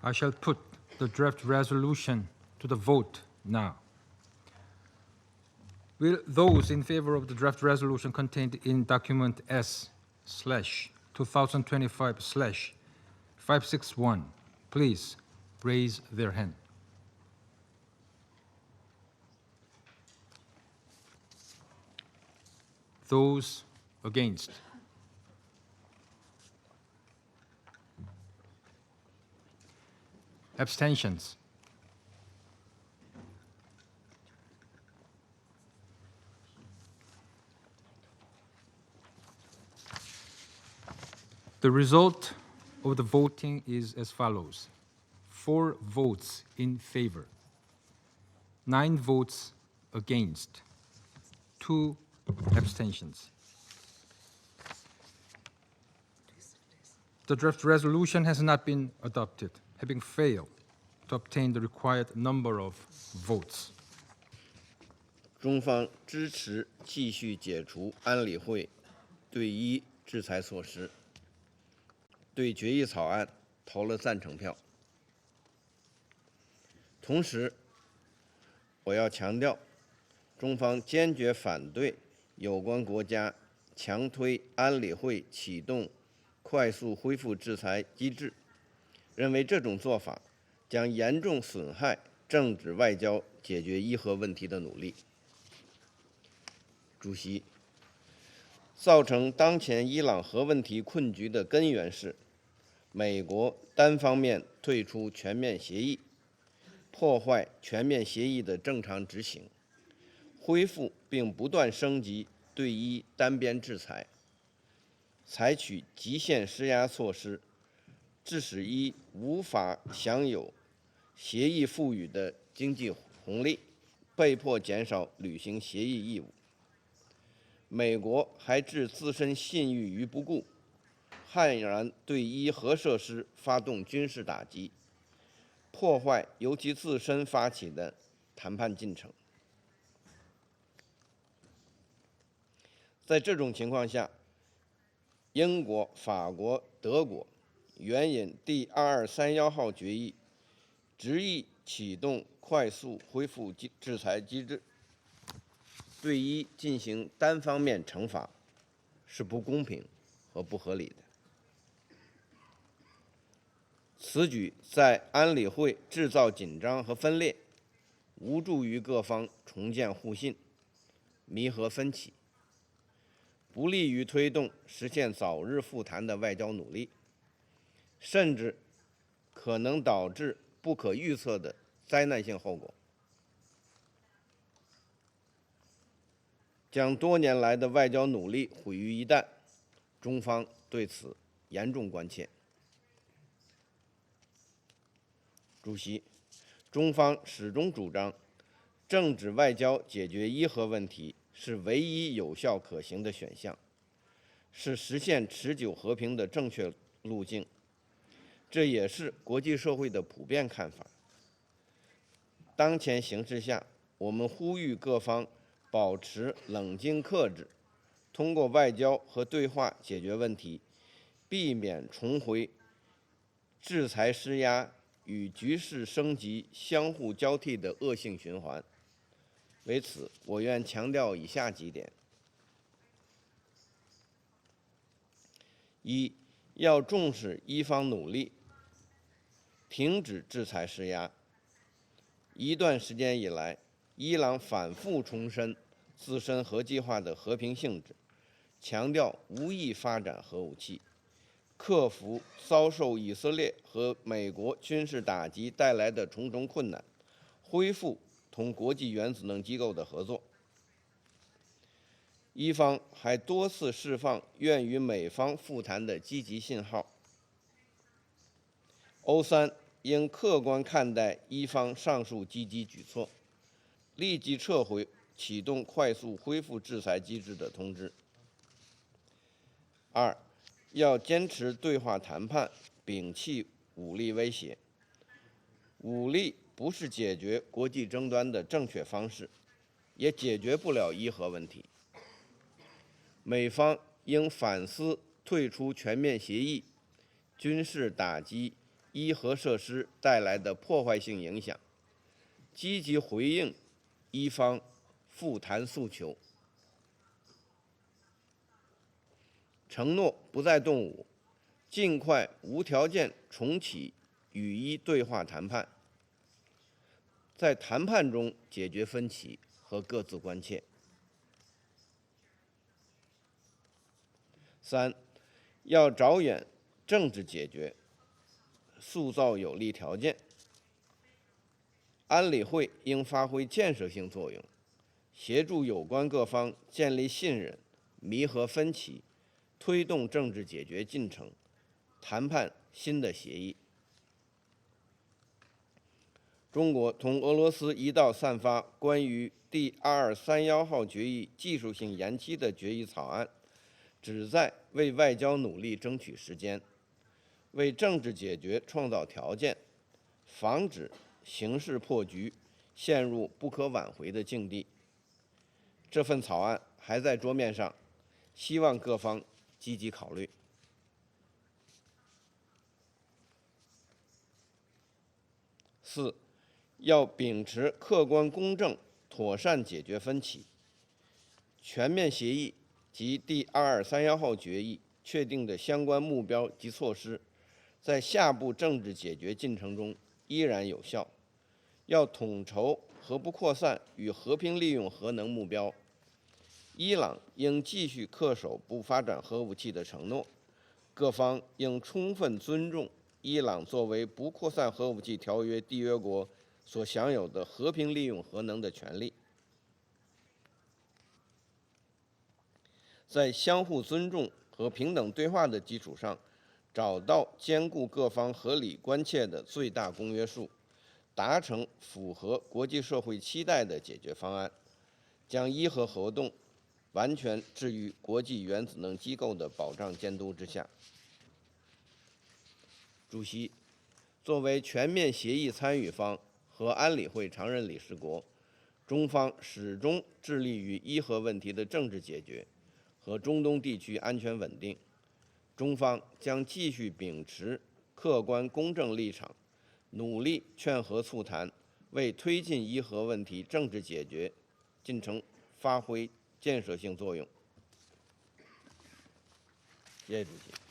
I shall put the draft resolution to the vote now. Will those in favor of the draft resolution contained in document S/2025/561 please raise their hand? Those against? Abstentions? The result of the voting is as follows: 4 votes in favor, 9 votes against, 2 abstentions. The draft resolution has not been adopted, having failed to obtain the required number of votes. 中方支持继续解除安理会对伊制裁措施，对决议草案投了赞成票。同时，我要强调，中方坚决反对有关国家强推安理会启动快速恢复制裁机制，认为这种做法将严重损害政治外交解决伊核问题的努力。主席，造成当前伊朗核问题困局的根源是美国单方面退出全面协议，破坏全面协议的正常执行，恢复并不断升级对伊单边制裁，采取极限施压措施，致使伊无法享有协议赋予的经济红利，被迫减少履行协议义务。美国还置自身信誉于不顾，悍然对伊核设施发动军事打击，破坏由其自身发起的谈判进程。在这种情况下，英国、法国、德国援引第2231号决议，执意启动快速恢复制裁机制，对伊进行单方面惩罚，是不公平和不合理的。此举在安理会制造紧张和分裂，无助于各方重建互信、弥合分歧，不利于推动实现早日复谈的外交努力，甚至可能导致不可预测的灾难性后果，将多年来的外交努力毁于一旦。中方对此严重关切。主席，中方始终主张，政治外交解决伊核问题是唯一有效可行的选项，是实现持久和平的正确路径，这也是国际社会的普遍看法。当前形势下，我们呼吁各方保持冷静克制，通过外交和对话解决问题，避免重回制裁施压与局势升级相互交替的恶性循环。为此，我愿强调以下几点：一，要重视伊方努力，停止制裁施压。一段时间以来，伊朗反复重申自身核计划的和平性质，强调无意发展核武器，克服遭受以色列和美国军事打击带来的重重困难，恢复同国际原子能机构的合作。伊方还多次释放愿与美方复谈的积极信号。欧三应客观看待伊方上述积极举措，立即撤回启动快速恢复制裁机制的通知。二，要坚持对话谈判，摒弃武力威胁。武力不是解决国际争端的正确方式，也解决不了伊核问题。美方应反思退出全面协议、军事打击伊核设施带来的破坏性影响，积极回应伊方复谈诉求，承诺不再动武，尽快无条件重启与伊对话谈判，在谈判中解决分歧和各自关切。3. 要着眼政治解决，塑造有利条件。安理会应发挥建设性作用，协助有关各方建立信任、弥合分歧，推动政治解决进程，谈判新的协议。中国同俄罗斯一道散发关于第2231号决议技术性延期的决议草案，旨在为外交努力争取时间，为政治解决创造条件，防止形势破局，陷入不可挽回的境地。这份草案还在桌面上，希望各方积极考虑。4. 要秉持客观公正，妥善解决分歧。全面协议及第2231号决议确定的相关目标及措施，在下步政治解决进程中依然有效。要统筹核不扩散与和平利用核能目标。伊朗应继续恪守不发展核武器的承诺，各方应充分尊重伊朗作为不扩散核武器条约缔约国所享有的和平利用核能的权利。在相互尊重和平等对话的基础上，找到兼顾各方合理关切的最大公约数，达成符合国际社会期待的解决方案，将伊核活动完全置于国际原子能机构的保障监督之下。主席，作为全面协议参与方和安理会常任理事国，中方始终致力于伊核问题的政治解决和中东地区安全稳定。中方将继续秉持客观公正立场，努力劝和促谈，为推进伊核问题政治解决进程发挥建设性作用。谢谢主席。